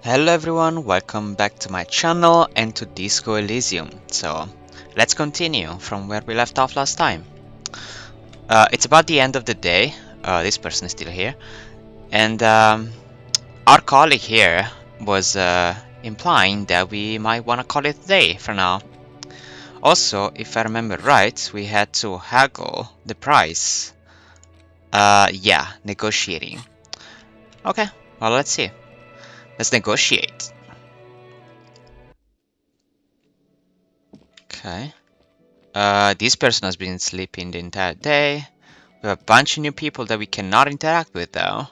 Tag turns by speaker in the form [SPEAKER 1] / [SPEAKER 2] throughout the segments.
[SPEAKER 1] Hello everyone, welcome back to my channel and to Disco Elysium. So, let's continue from where we left off last time. It's about the end of the day, this person is still here, and our colleague here was implying that we might want to call it a day for now. Also, if I remember right, we had to haggle the price. Yeah, negotiating. Okay, well let's see. Let's negotiate. Okay. This person has been sleeping the entire day. We have a bunch of new people that we cannot interact with though.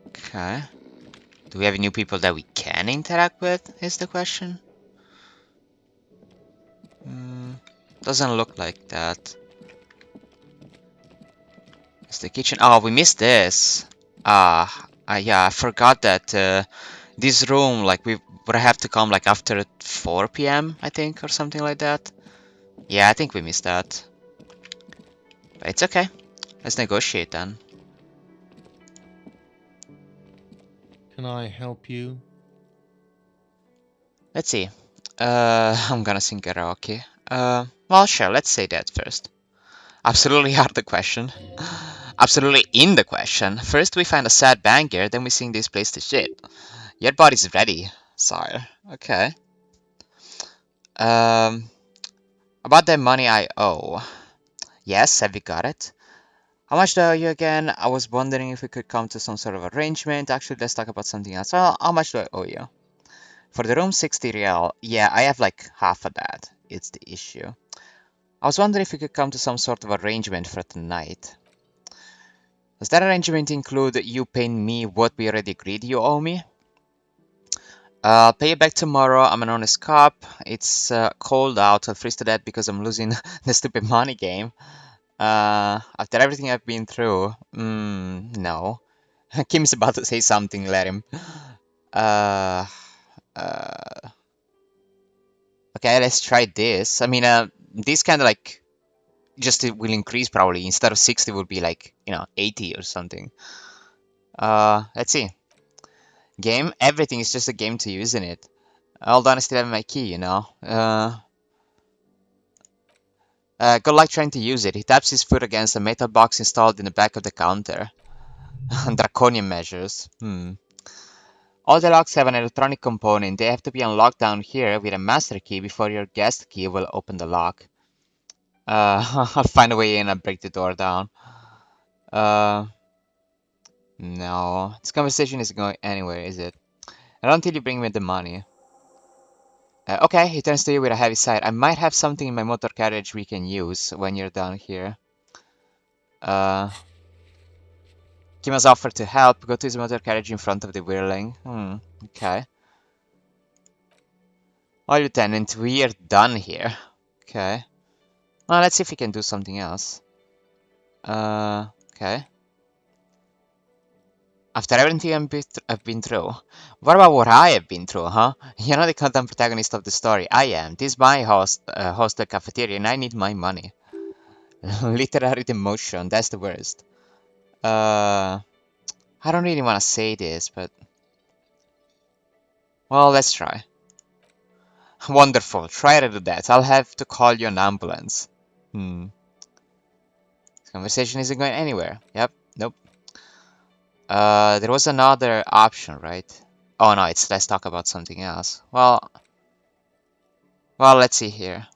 [SPEAKER 1] Okay. Do we have new people that we can interact with, is the question? Doesn't look like that. It's the kitchen. Oh, we missed this. Yeah, I forgot that this room, like, we would have to come like after 4 p.m., I think, or something like that. Yeah, I think we missed that. But it's okay. Let's negotiate then.
[SPEAKER 2] Can I help you?
[SPEAKER 1] Let's see. I'm gonna sing karaoke. Well, sure, let's say that first. Absolutely out of the question. Absolutely in the question. First we find a sad banger, then we sing this place to shit. Your body's ready, sire. Okay. Um, about the money I owe. Yes, have you got it? How much do I owe you again? I was wondering if we could come to some sort of arrangement. Actually, let's talk about something else. Well, how much do I owe you? For the room, 60 real. Yeah, I have like half of that. It's the issue. I was wondering if we could come to some sort of arrangement for tonight. Does that arrangement include you paying me what we already agreed you owe me? I'll pay you back tomorrow. I'm an honest cop. It's cold out. I'll freeze to death because I'm losing the stupid money game. After everything I've been through, no. Kim's about to say something. Let him. Uh, uh, okay, let's try this. I mean, this kind of like just it will increase probably. Instead of 60 would be like, 80 or something. Let's see. Game? Everything is just a game to you, isn't it? Hold on, I still have my key. Good luck trying to use it. He taps his foot against a metal box installed in the back of the counter. Draconian measures. All the locks have an electronic component. They have to be unlocked down here with a master key before your guest key will open the lock. I'll find a way in and break the door down. No. This conversation isn't going anywhere, is it? Not until you bring me the money. Okay, he turns to you with a heavy sigh. I might have something in my motor carriage we can use when you're down here. Kim has offered to help. Go to his motor carriage in front of the whirling. Okay. Well, Lieutenant, we are done here. Okay. Well, let's see if we can do something else. Okay. After everything I've been through, what about what I have been through, huh? You're not the content protagonist of the story. I am. This is my hostel cafeteria, and I need my money. Literary demotion. That's the worst. I don't really want to say this, but well, let's try. Wonderful. Try to do that. I'll have to call you an ambulance. This conversation isn't going anywhere. Yep. Nope. There was another option, right? Oh no, it's let's talk about something else. Well, let's see here.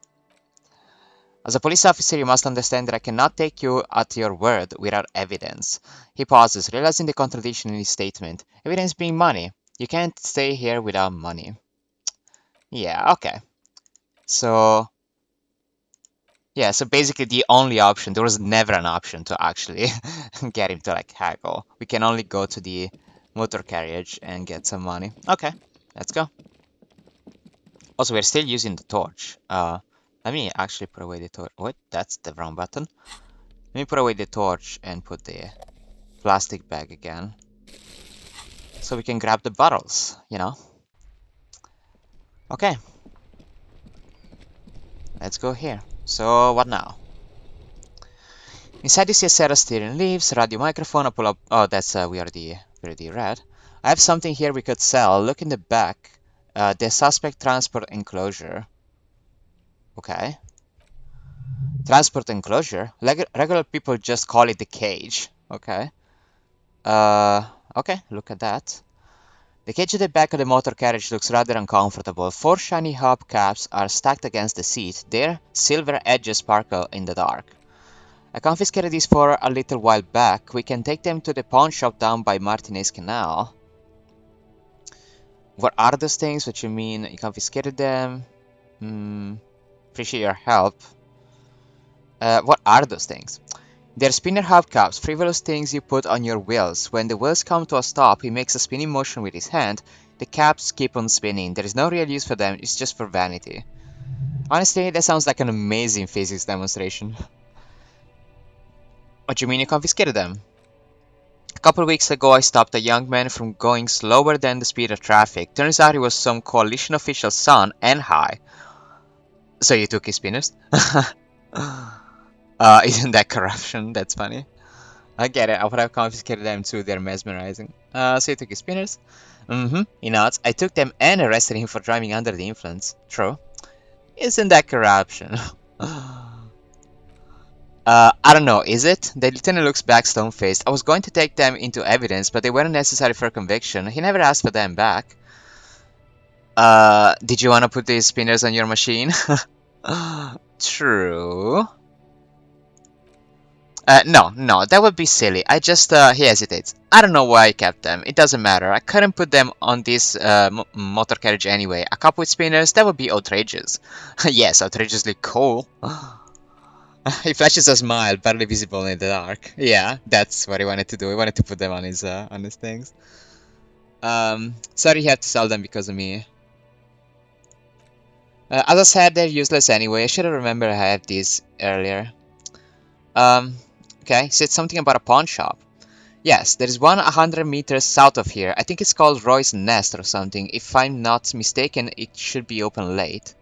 [SPEAKER 1] As a police officer, you must understand that I cannot take you at your word without evidence. He pauses, realizing the contradiction in his statement. Evidence being money. You can't stay here without money. Yeah, okay. So, yeah, so basically the only option, there was never an option to actually get him to like haggle. We can only go to the motor carriage and get some money. Okay, let's go. Also, we're still using the torch. Let me actually put away the torch. What? That's the wrong button. Let me put away the torch and put the plastic bag again. So we can grab the bottles. Okay. Let's go here. So, what now? Inside you see a set of steering leaves, radio microphone, a pull-up... Oh, that's, we already read. I have something here we could sell. Look in the back. The suspect transport enclosure. Okay. Transport enclosure? Regular people just call it the cage. Okay. Okay, look at that. The cage at the back of the motor carriage looks rather uncomfortable. 4 shiny hubcaps are stacked against the seat. Their silver edges sparkle in the dark. I confiscated these for a little while back. We can take them to the pawn shop down by Martinez Canal. What are those things? What you mean? You confiscated them? Appreciate your help. What are those things? They're spinner hubcaps, frivolous things you put on your wheels. When the wheels come to a stop, he makes a spinning motion with his hand. The caps keep on spinning. There is no real use for them, it's just for vanity. Honestly, that sounds like an amazing physics demonstration. What do you mean you confiscated them? A couple weeks ago, I stopped a young man from going slower than the speed of traffic. Turns out he was some coalition official's son and high. So you took his spinners? Isn't that corruption? That's funny. I get it. I would have confiscated them too. They're mesmerizing. So you took his spinners? He nods. I took them and arrested him for driving under the influence. True. Isn't that corruption? I don't know, is it? The lieutenant looks back stone-faced. I was going to take them into evidence, but they weren't necessary for conviction. He never asked for them back. Did you want to put these spinners on your machine? True. No, that would be silly. I just, he hesitates. I don't know why I kept them. It doesn't matter. I couldn't put them on this motor carriage anyway. A couple with spinners, that would be outrageous. Yes, outrageously cool. He flashes a smile, barely visible in the dark. Yeah, that's what he wanted to do. He wanted to put them on his things. Sorry he had to sell them because of me. As I said, they're useless anyway. I should have remembered I had these earlier. Okay, said something about a pawn shop. Yes, there is one 100 meters south of here. I think it's called Roy's Nest or something. If I'm not mistaken, it should be open late.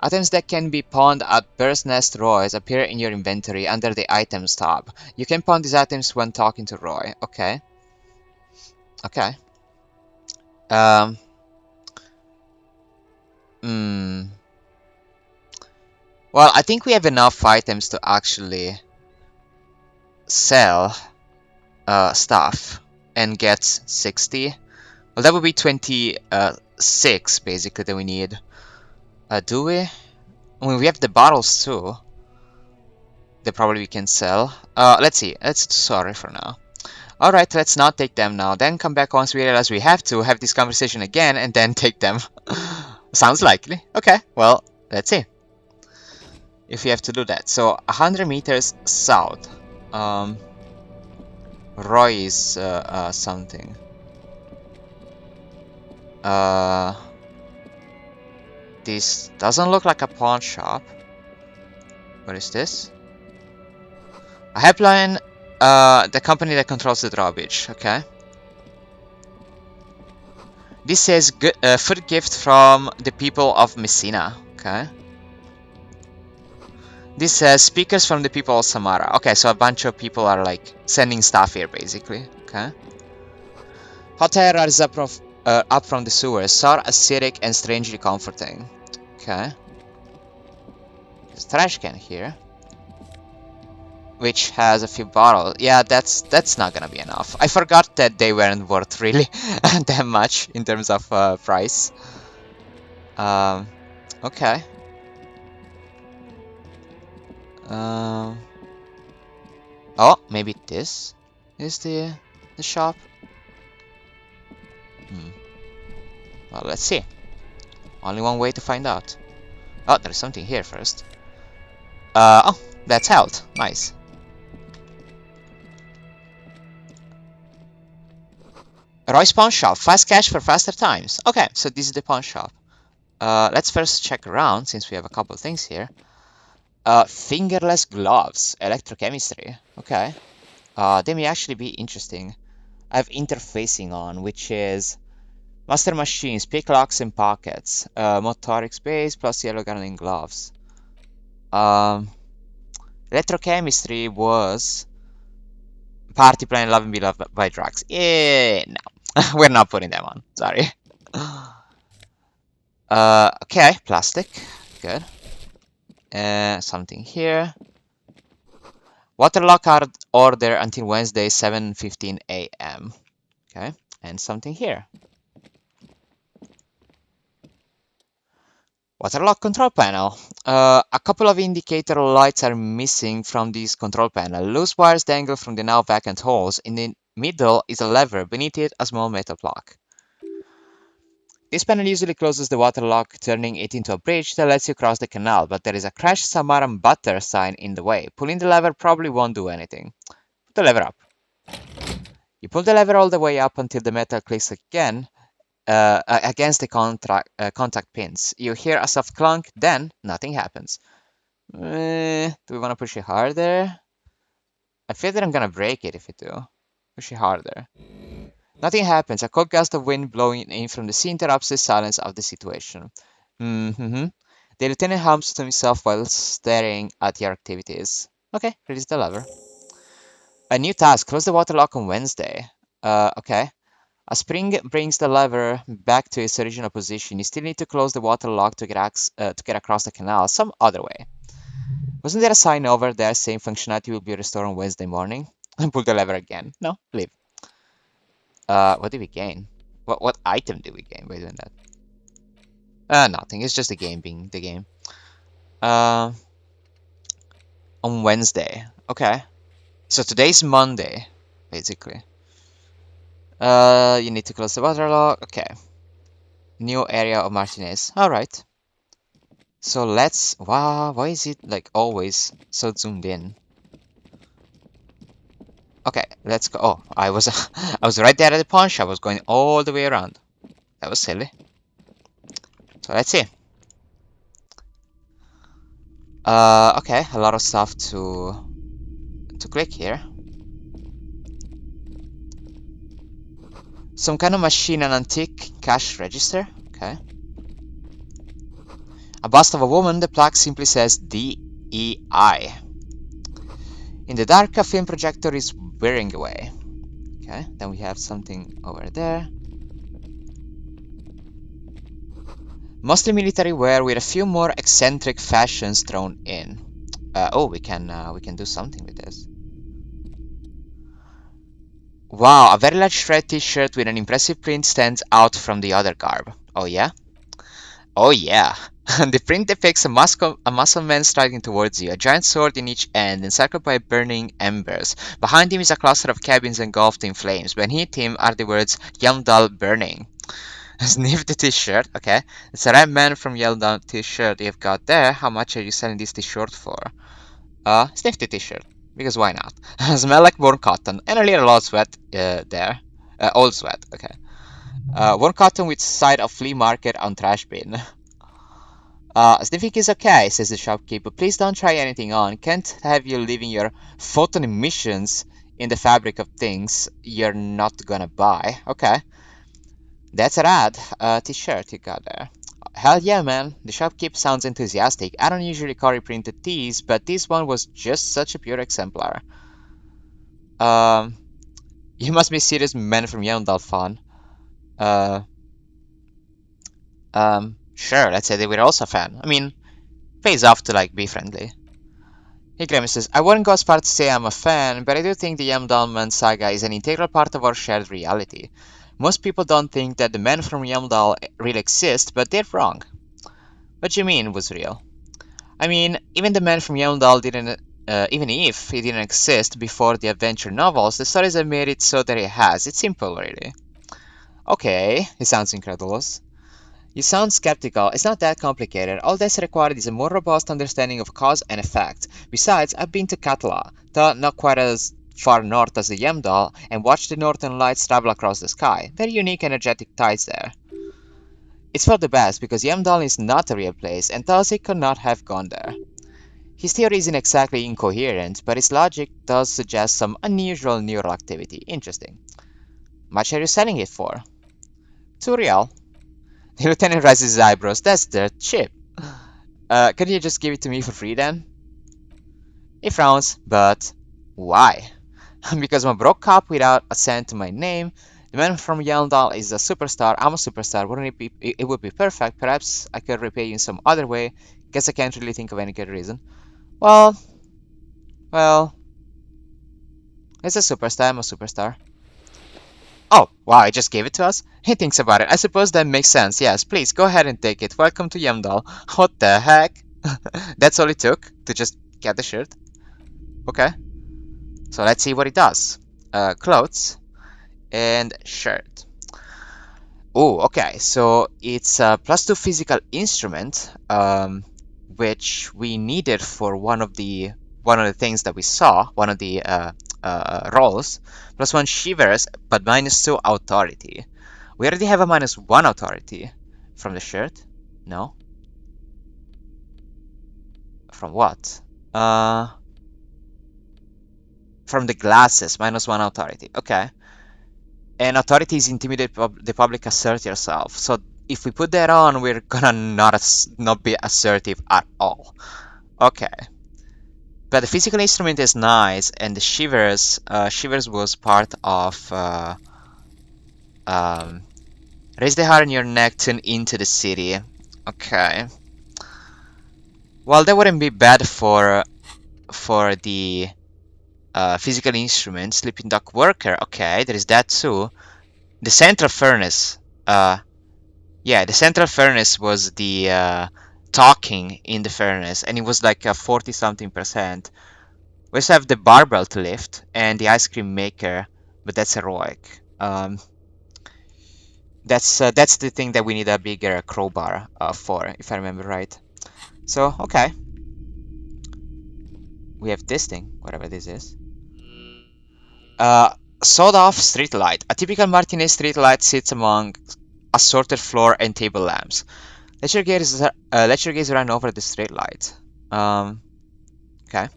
[SPEAKER 1] Items that can be pawned at Bird's Nest Roy's appear in your inventory under the Items tab. You can pawn these items when talking to Roy. Okay. Okay. Well, I think we have enough items to actually sell stuff and get 60. Well, that would be 26 basically that we need. Do we? I mean, we have the bottles too. That probably we can sell. Let's see. Let's sorry for now. Alright, let's not take them now. Then come back once we realize we have to have this conversation again and then take them. Sounds likely. Okay, well, let's see. If we have to do that. So, 100 meters south. Roy is something. This doesn't look like a pawn shop. What is this? A helpline, the company that controls the drawbridge. Okay. This says food gift from the people of Messina. Okay. This says speakers from the people of Samara. Okay, so a bunch of people are like sending stuff here, basically. Okay. Hot air rises up from the sewers, sour, acidic, and strangely comforting. Okay. There's a trash can here, which has a few bottles. Yeah, that's not gonna be enough. I forgot that they weren't worth really that much in terms of price. Okay. Oh, maybe this is the shop. Well, let's see. Only one way to find out. Oh, there's something here first. Oh, that's health. Nice. Roy's pawn shop. Fast cash for faster times. Okay, so this is the pawn shop. Let's first check around since we have a couple things here. Fingerless gloves. Electrochemistry. Okay. They may actually be interesting. I have interfacing on, which is master machines, pick locks and pockets, motoric space plus yellow gardening gloves. Electrochemistry was party plan, love and be loved by drugs. Yeah, no. We're not putting them on. Sorry. Okay, plastic. Good. Something here. Waterlock order until Wednesday, 7:15 a.m. Okay, and something here. Waterlock control panel. A couple of indicator lights are missing from this control panel. Loose wires dangle from the now vacant holes. In the middle is a lever, beneath it a small metal block. This panel usually closes the waterlock, turning it into a bridge that lets you cross the canal, but there is a Crash Samaran Butter sign in the way. Pulling the lever probably won't do anything. Put the lever up. You pull the lever all the way up until the metal clicks again against the contact pins. You hear a soft clunk, then nothing happens. Do we want to push it harder? I feel that I'm gonna break it if we do. Push it harder. Nothing happens. A cold gust of wind blowing in from the sea interrupts the silence of the situation. Mm-hmm. The lieutenant hums to himself while staring at your activities. Okay, release the lever. A new task. Close the water lock on Wednesday. Okay. A spring brings the lever back to its original position. You still need to close the water lock to get across the canal some other way. Wasn't there a sign over there saying functionality will be restored on Wednesday morning? Pull the lever again. No, leave. What did we gain? What item did we gain by doing that? Nothing. It's just the game being the game. Uh, on Wednesday. Okay. So today's Monday, basically. You need to close the water lock. Okay. New area of Martinez. All right. So let's. Wow. Why is it like always so zoomed in? Okay. Let's go. Oh, I was I was right there at the pawn shop. I was going all the way around. That was silly. So let's see. Okay. A lot of stuff to click here. Some kind of machine, an antique cash register. Okay. A bust of a woman, the plaque simply says DEI. In the dark, a film projector is whirring away. Okay, then we have something over there. Mostly military wear with a few more eccentric fashions thrown in. Oh, we can do something with this. Wow, a very large shred t-shirt with an impressive print stands out from the other garb. Oh yeah? Oh yeah. The print depicts a muscle man striding towards you, a giant sword in each end, encircled by burning embers. Behind him is a cluster of cabins engulfed in flames. Beneath him are the words Yamdal burning. Sniff the t-shirt, okay. It's a red man from Yamdal t-shirt you've got there. How much are you selling this t-shirt for? Sniff the t-shirt. Because why not? Smell like worn cotton and a little old sweat there. Old sweat, okay. Worn cotton with side of flea market on trash bin. Sniffing is okay, says the shopkeeper. Please don't try anything on. Can't have you leaving your photon emissions in the fabric of things you're not gonna buy. Okay. That's a rad t-shirt you got there. Hell yeah, man. The shopkeep sounds enthusiastic. I don't usually carry printed tees, but this one was just such a pure exemplar. Um, you must be serious man from Yondal fan. Uh, sure, let's say they were also a fan. I mean, pays off to like be friendly. He grimaces. I wouldn't go as far to say I'm a fan, but I do think the Yamdalman saga is an integral part of our shared reality. Most people don't think that the men from Yamdal really exist, but they're wrong. What you mean was real? I mean, even the man from Yamdal didn't, even if he didn't exist before the adventure novels, the stories have made it so that he has. It's simple, really. Okay, he sounds incredulous. You sound skeptical. It's not that complicated. All that's required is a more robust understanding of cause and effect. Besides, I've been to Katla, though not quite as far north as the Yamdal, and watched the northern lights travel across the sky. Very unique, energetic tides there. It's for the best, because Yamdal is not a real place, and thus he could not have gone there. His theory isn't exactly incoherent, but his logic does suggest some unusual neural activity. Interesting. Much are you selling it for? 2 real. The lieutenant raises his eyebrows. That's dirt cheap. Can you just give it to me for free then? He frowns, but why? Because I'm a broke cop without a cent to my name. The man from Yelndal is a superstar. I'm a superstar. Wouldn't it be? It would be perfect. Perhaps I could repay you in some other way. Guess I can't really think of any good reason. Well, well, it's a superstar. I'm a superstar. Oh, wow, I just gave it to us? He thinks about it. I suppose that makes sense. Yes, please, go ahead and take it. Welcome to Yamdal. What the heck? That's all it took to just get the shirt. Okay, so let's see what it does. Clothes and shirt. Oh, okay, so it's a +2 physical instrument, which we needed for one of the things that we saw, one of the roles. +1 shivers, but -2 authority. We already have a -1 authority from the shirt. No? From what? From the glasses, -1 authority. Okay. And authority is intimidate the public, assert yourself. So if we put that on, we're gonna not be assertive at all. Okay. But the physical instrument is nice, and the shivers was part of raise the hair on your neck, tune into the city. Okay. Well, that wouldn't be bad for the physical instrument. Sleeping dock worker. Okay, there is that too. The central furnace. Yeah, the central furnace was the talking in the furnace, and it was like a 40 something%. We also have the barbell to lift and the ice cream maker, but that's heroic. That's the thing that we need a bigger crowbar for, if I remember right. So okay, we have this thing, whatever this is. Uh, Sawed-off streetlight. A typical Martinet streetlight sits among assorted floor and table lamps. Let your gaze run over the streetlight. Okay.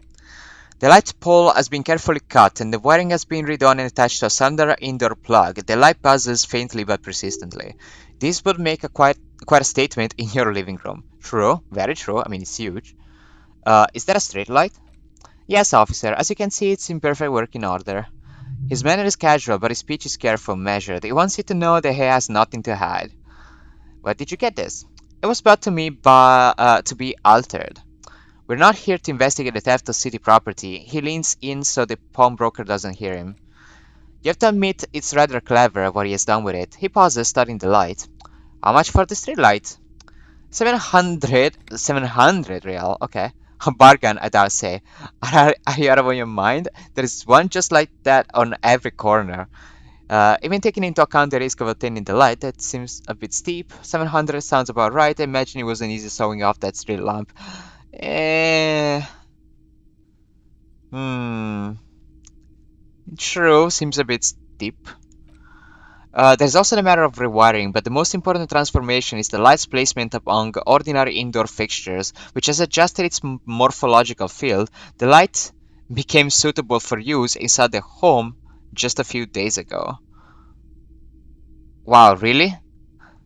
[SPEAKER 1] The light pole has been carefully cut, and the wiring has been redone and attached to a standard indoor plug. The light buzzes faintly but persistently. This would make quite a statement in your living room. True, very true. I mean, it's huge. Is that a street light? Yes, officer. As you can see, it's in perfect working order. His manner is casual, but his speech is careful, measured. He wants you to know that he has nothing to hide. Where did you get this? It was brought to me to be altered. We're not here to investigate the theft of city property. He leans in so the pawnbroker doesn't hear him. You have to admit it's rather clever what he has done with it. He pauses, studying the light. How much for the street light? 700 real, okay. A bargain, I dare say. Are you out of your mind? There is one just like that on every corner. Even taking into account the risk of obtaining the light, that seems a bit steep. 700 sounds about right. I imagine it was an easy sewing off that street lamp. Eh... Hmm... True, seems a bit steep. There's also the matter of rewiring, but the most important transformation is the light's placement among ordinary indoor fixtures, which has adjusted its morphological field. The light became suitable for use inside the home just a few days ago. Wow, really?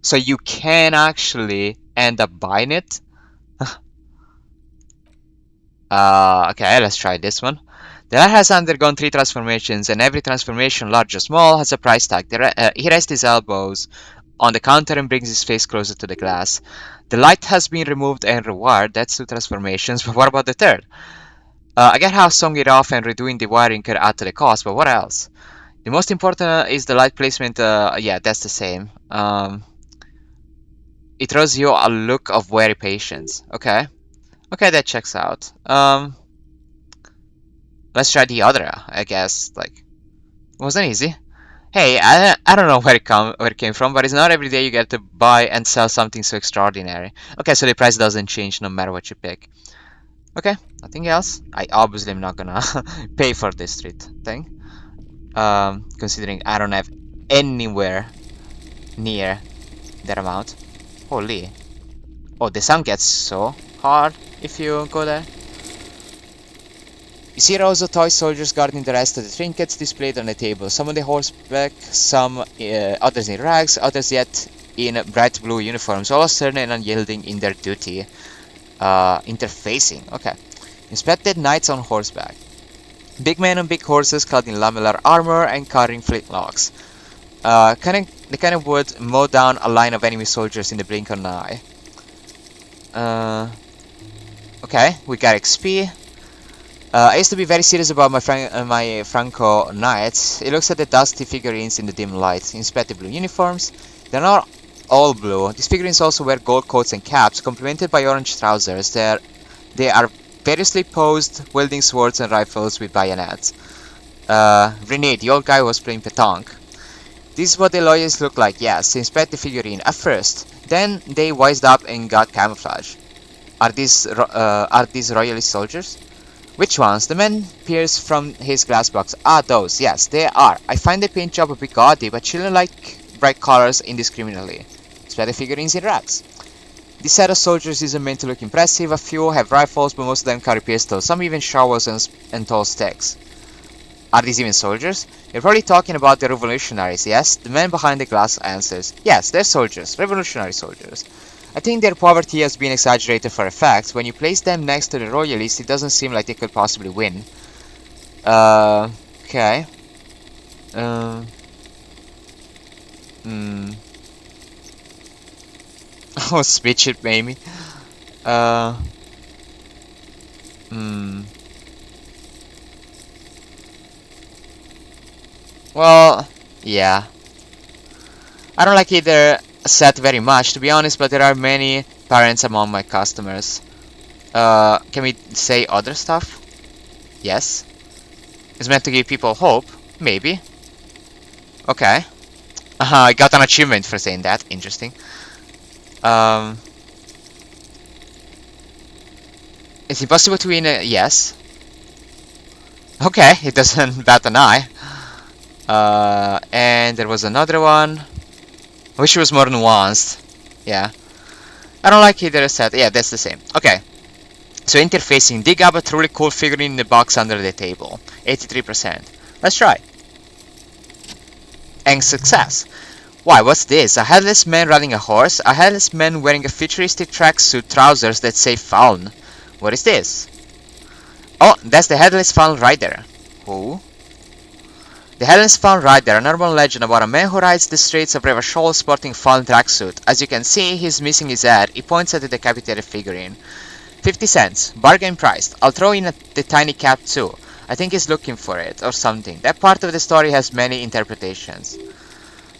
[SPEAKER 1] So you can actually end up buying it? Okay, let's try this one. The light has undergone 3 transformations, and every transformation, large or small, has a price tag. He rests his elbows on the counter and brings his face closer to the glass. The light has been removed and rewired. That's 2 transformations, but what about the third? I get how sewing it off and redoing the wiring could add to the cost, but what else? The most important is the light placement. Yeah, that's the same. It throws you a look of wary patience. Okay. Okay, that checks out. Let's try the other, I guess. Like, it wasn't easy. Hey, I don't know where it came from, but it's not every day you get to buy and sell something so extraordinary. Okay, so the price doesn't change no matter what you pick. Okay, nothing else. I obviously am not gonna pay for this street thing. Considering I don't have anywhere near that amount. Holy. Oh, the sun gets so hard if you go there. You see rows of toy soldiers guarding the rest of the trinkets displayed on the table. Some on the horseback, some others in rags, others yet in bright blue uniforms, all stern and unyielding in their duty. Interfacing, okay. Inspected knights on horseback. Big men on big horses clad in lamellar armor and carrying flintlocks. The cannon would mow down a line of enemy soldiers in the blink of an eye. Okay, we got XP. I used to be very serious about my Franco Knights. It looks at the dusty figurines in the dim light. Inspect the blue uniforms. They're not all blue. These figurines also wear gold coats and caps, complemented by orange trousers. They are variously posed, wielding swords and rifles with bayonets. Rene, the old guy who was playing petanque. This is what the loyalists look like, yes. Inspect the figurine at first. Then they wised up and got camouflage. Are these royalist soldiers? Which ones? The man peers from his glass box. Ah, those. Yes, they are. I find the paint job a bit gaudy, but children like bright colors indiscriminately. Spread the figurines in racks. This set of soldiers isn't meant to look impressive. A few have rifles, but most of them carry pistols. Some even shovels and tall sticks. Are these even soldiers? You're probably talking about the revolutionaries, yes? The man behind the glass answers. Yes, they're soldiers. Revolutionary soldiers. I think their poverty has been exaggerated for effect. When you place them next to the royalists, it doesn't seem like they could possibly win. Okay. Oh, switch it, maybe. Well, yeah. I don't like either set very much, to be honest, but there are many parents among my customers. Can we say other stuff? Yes. It's meant to give people hope. Maybe. Okay. I got an achievement for saying that. Interesting. It's impossible to win. Yes. Okay, it doesn't bat an eye. And there was another one. I wish it was more nuanced. Yeah. I don't like either set. Yeah, that's the same. Okay. So interfacing. Dig up a truly cool figurine in the box under the table. 83%. Let's try. And success. Why, what's this? A headless man riding a horse? A headless man wearing a futuristic tracksuit trousers that say faun. What is this? Oh, that's the headless faun rider. Who? The Headless Faun Rider, an urban legend about a man who rides the streets of Revachol sporting faun tracksuit. As you can see, he's missing his head. He points at the decapitated figurine. 50 cents. Bargain priced. I'll throw in the tiny cap too. I think he's looking for it, or something. That part of the story has many interpretations.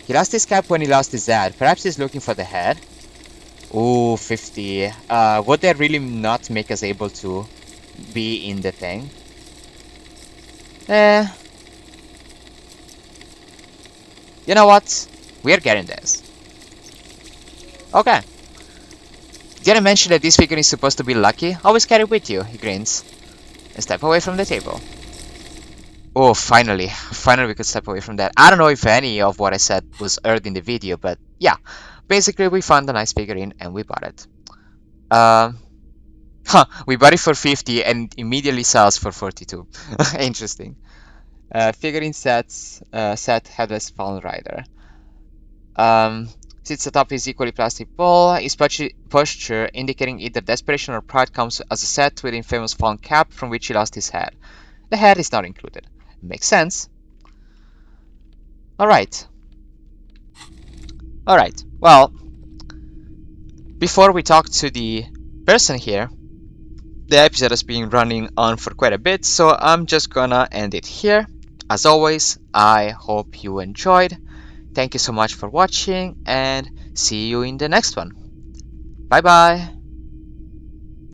[SPEAKER 1] He lost his cap when he lost his head. Perhaps he's looking for the head? Ooh, 50. Would that really not make us able to be in the thing? You know what? We're getting this. Okay. Did I mention that this figurine is supposed to be lucky? Always carry it with you, he grins. And step away from the table. Oh, finally. Finally we could step away from that. I don't know if any of what I said was heard in the video, but yeah. Basically, we found a nice figurine and we bought it. We bought it for 50 and immediately sells for 42. Interesting. Figurine set Headless Faun Rider. Sits atop his equally plastic ball. His posture indicating either desperation or pride comes as a set with the infamous faun cap from which he lost his head. The head is not included. Makes sense. Alright. Alright, well, before we talk to the person here, the episode has been running on for quite a bit, so I'm just gonna end it here. As always, I hope you enjoyed. Thank you so much for watching, and see you in the next one. Bye bye!